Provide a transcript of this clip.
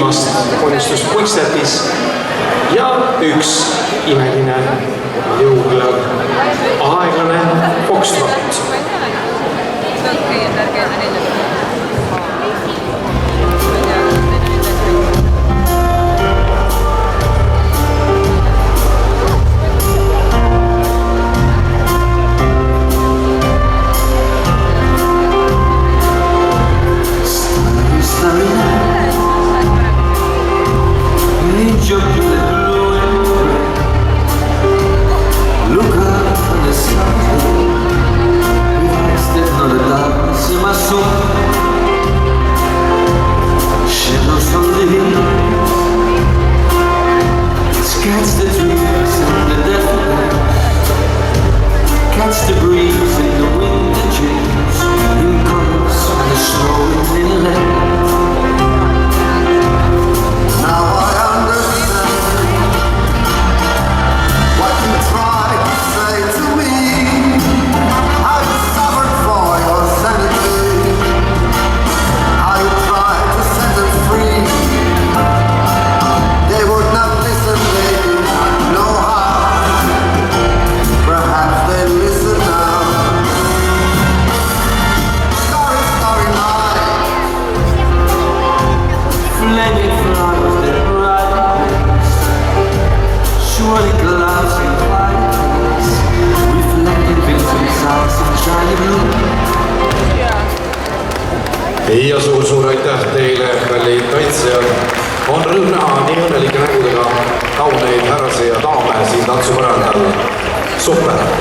viimast unistust Quickstepis ja üks imeline jõulõõg, aeglane Foxtrot. Catch the breeze in the wind that changes in colors and the snow is inland. Now I understand what you tried to say to me. How you suffered for your sanity. How you tried to set them free. They would not listen, they did not know how. Perhaps they listen now. Starry, starry night. Flaming flowers that rise. Swirling clouds and clouds. Reflecting Vincent's eyes in shiny blue. Ja suur aitäh teile, kallid kaitsjad. On rõõm näha nii õnnelike nägudega kauneid härrasi ja daame siin tantsupõrandal. Super!